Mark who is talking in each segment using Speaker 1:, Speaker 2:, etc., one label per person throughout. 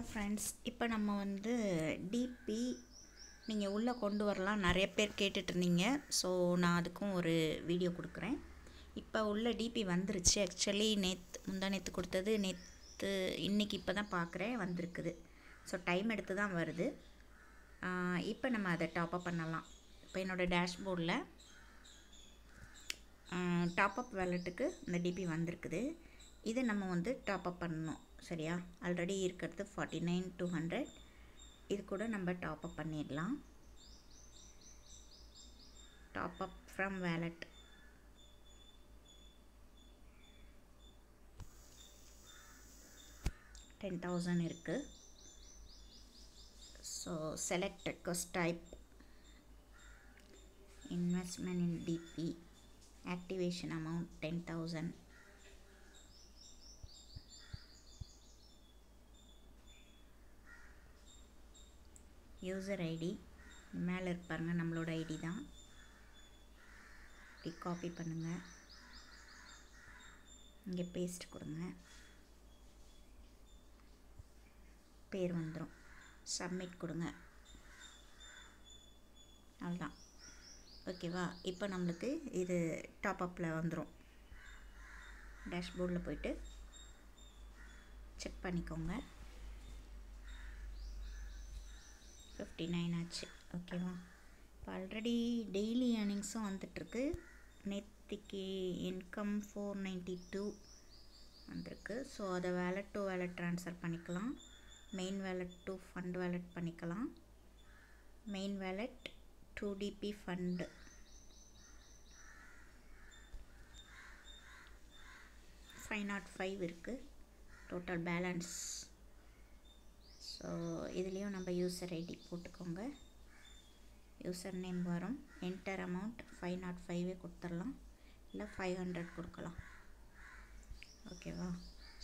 Speaker 1: Friends, இப்போ நம்ம வந்து டிபி நீங்கள் உள்ளே கொண்டு வரலாம் நிறைய பேர் கேட்டுட்ருந்தீங்க. ஸோ நான் அதுக்கும் ஒரு வீடியோ கொடுக்குறேன். இப்போ உள்ள டிபி வந்துருச்சு. ஆக்சுவலி முந்தா நேற்று கொடுத்தது இன்றைக்கி இப்போ தான் பார்க்குறேன் வந்திருக்குது. ஸோ டைம் எடுத்து தான் வருது. இப்போ நம்ம அதை டாப்அப் பண்ணலாம். இப்போ என்னோடய டேஷ்போர்டில் டாப்அப் வேலெட்டுக்கு இந்த டிபி வந்திருக்குது. இதை நம்ம வந்து டாப்அப் பண்ணணும். சரியா? ஆல்ரெடி இருக்கிறது 49,200. இது கூட நம்ம டாப்அப் பண்ணிடலாம். Top up from wallet. $10,000 இருக்குது. So select request type, investment in DP, activation amount 10,000. User ID மேலே இருப்பாருங்க, நம்மளோட ஐடி தான். இப்படி காப்பி பண்ணுங்கள், இங்கே பேஸ்ட் கொடுங்க, பேர் வந்துடும். சப்மிட் கொடுங்க. அவ்வளோதான். ஓகேவா? இப்போ நம்மளுக்கு இது டாப்அப்பில் வந்துடும். டேஷ்போர்டில் போய்ட்டு செக் பண்ணிக்கோங்க. 59 ஆச்சு. ஓகேவா? இப்போ ஆல்ரெடி டெய்லி ஏர்னிங்ஸும் வந்துட்டுருக்கு. நேற்றுக்கு இன்கம் 492 வந்திருக்கு. ஸோ அதை வேலெட் டு வேலெட் ட்ரான்ஸ்ஃபர் பண்ணிக்கலாம். Main wallet to fund wallet பண்ணிக்கலாம். Main wallet 2DP fund. $505 இருக்குது டோட்டல் பேலன்ஸ். ஸோ இதுலேயும் நம்ம யூசர் ஐடி போட்டுக்கோங்க. யூசர் நேம் வரும். என்டர் அமௌண்ட் 505 கொடுத்துடலாம், இல்லை 500 கொடுக்கலாம். ஓகேவா?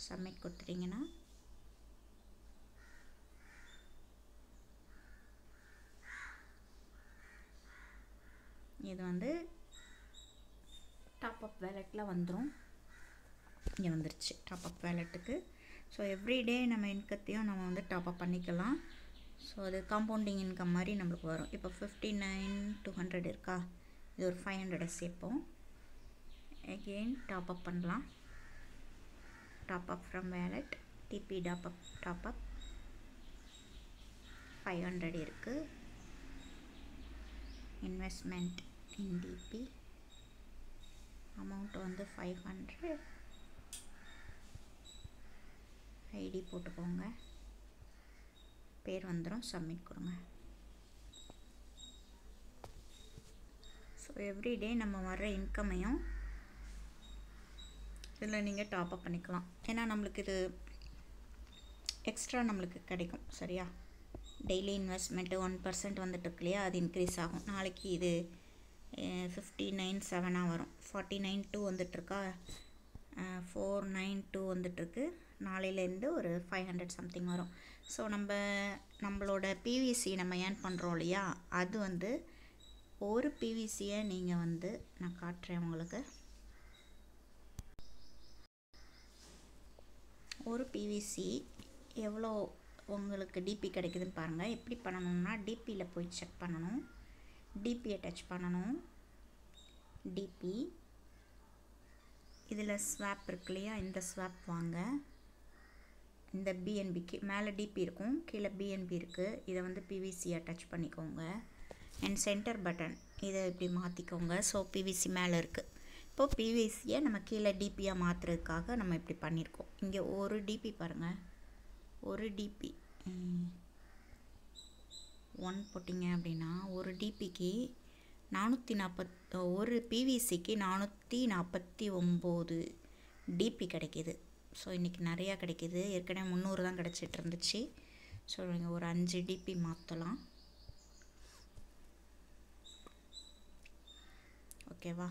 Speaker 1: சப்மிட் கொடுத்துட்டிங்கன்னா இது வந்து டாப்அப் வேலெட்டில் வந்துடும். இங்கே வந்துருச்சு டாப்அப் வேலெட்டுக்கு. ஸோ எவ்ரிடே நம்ம இன்கத்தையும் நம்ம வந்து டாப்அப் பண்ணிக்கலாம். ஸோ அது காம்பவுண்டிங் இன்கம் மாதிரி நம்மளுக்கு வரும். இப்போ 59,200 இருக்கா, இது ஒரு 500 சேர்ப்போம். அகெயின் டாப்அப் பண்ணலாம். Top up from wallet, DP top up 500 இருக்குது. இன்வெஸ்ட்மெண்ட் இன் டிபி அமௌண்ட் வந்து 500. ஐடி போட்டுக்கோங்க, பேர் வந்துடும். சப்மிட் கொடுங்க. ஸோ எவ்ரிடே நம்ம வர்ற இன்கமையும் இதில் நீங்கள் டாப்அப் பண்ணிக்கலாம். ஏன்னா நம்மளுக்கு இது எக்ஸ்ட்ரா நம்மளுக்கு கிடைக்கும். சரியா? டெய்லி இன்வெஸ்ட்மெண்ட்டு 1% வந்துட்டு இருக்கு இல்லையா, அது இன்க்ரீஸ் ஆகும். நாளைக்கு இது 59.7 வரும். 49.2 வந்துட்டுருக்கா, 492 வந்துட்டுருக்கு. நாளையிலேருந்து ஒரு 500 சம்திங் வரும். ஸோ நம்மளோட பிவிசி நம்ம ஏர்ன் பண்ணுறோம் இல்லையா, அது வந்து ஒரு பிவிசியை நீங்கள் வந்து நான் காட்டுறேன் உங்களுக்கு. ஒரு பிவிசி எவ்வளோ உங்களுக்கு டிபி கிடைக்குதுன்னு பாருங்கள். எப்படி பண்ணணும்னா, டிபியில் போய் செக் பண்ணணும். டிபியை டச் பண்ணணும். டிபி இதில் ஸ்வாப் இருக்கு இல்லையா, இந்த ஸ்வாப் வாங்க. இந்த பிஎன்பிக்கு மேலே டிபி இருக்கும், கீழே பிஎன்பி இருக்குது. இதை வந்து பிவிசியாக டச் பண்ணிக்கோங்க. அண்ட் சென்டர் பட்டன் இதை இப்படி மாற்றிக்கோங்க. ஸோ பிவிசி மேலே இருக்குது. இப்போது பிவிசியை நம்ம கீழே டிபியாக மாற்றுறதுக்காக நம்ம இப்படி பண்ணியிருக்கோம். இங்கே ஒரு டிபி பாருங்கள், ஒரு டிபி 1 போட்டிங்க அப்படின்னா ஒரு டிபிக்கு 440, ஒரு பிவிசிக்கு 449 டிபி கிடைக்கிது. ஸோ இன்றைக்கி நிறையா கிடைக்கிது. ஏற்கனவே 300 தான் கிடச்சிட்டு இருந்துச்சு. ஸோ நீங்கள் ஒரு 5 டிபி மாற்றலாம். ஓகேவா?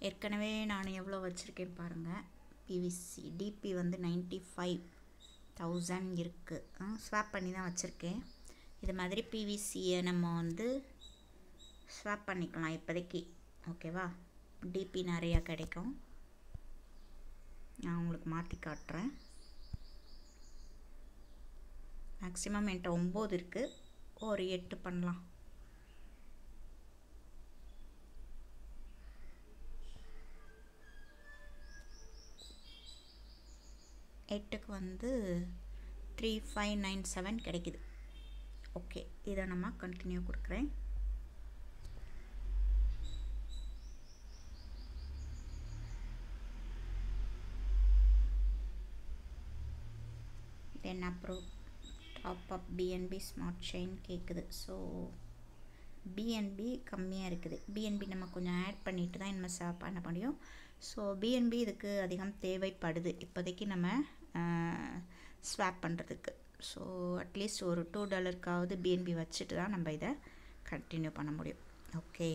Speaker 1: ஏற்கனவே நான் எவ்வளோ வச்சுருக்கேன் பாருங்கள். பிவிசி டிபி வந்து 95,000 இருக்குது. ஸ்வாப் பண்ணி தான் வச்சுருக்கேன். இது மாதிரி பிவிசியை நம்ம வந்து ஸ்வாப் பண்ணிக்கலாம் இப்போதைக்கு. ஓகேவா? டிபி நிறையா கிடைக்கும். நான் உங்களுக்கு மாற்றி காட்டுறேன். மேக்ஸிமம் என்கிட்ட 9 இருக்குது, ஒரு 8 பண்ணலாம். எட்டுக்கு வந்து 3597 கிடைக்குது. ஓகே, இதை நம்ம கண்டினியூ கொடுக்குறேன். தென் அப்புறம் top up BNB smart chain கேட்குது. ஸோ பிஎன்பி கம்மியாக இருக்குது. பிஎன்பி நம்ம கொஞ்சம் ஆட் பண்ணிட்டு தான் நம்ம பண்ண முடியும். ஸோ பிஎன்பி இதுக்கு அதிகம் தேவைப்படுது இப்போதைக்கு நம்ம ஸ்வாப் பண்ணுறதுக்கு. ஸோ அட்லீஸ்ட் ஒரு $2க்காவது பிஎன்பி வச்சுட்டு தான் நம்ம இதை கண்டினியூ பண்ண முடியும். ஓகே.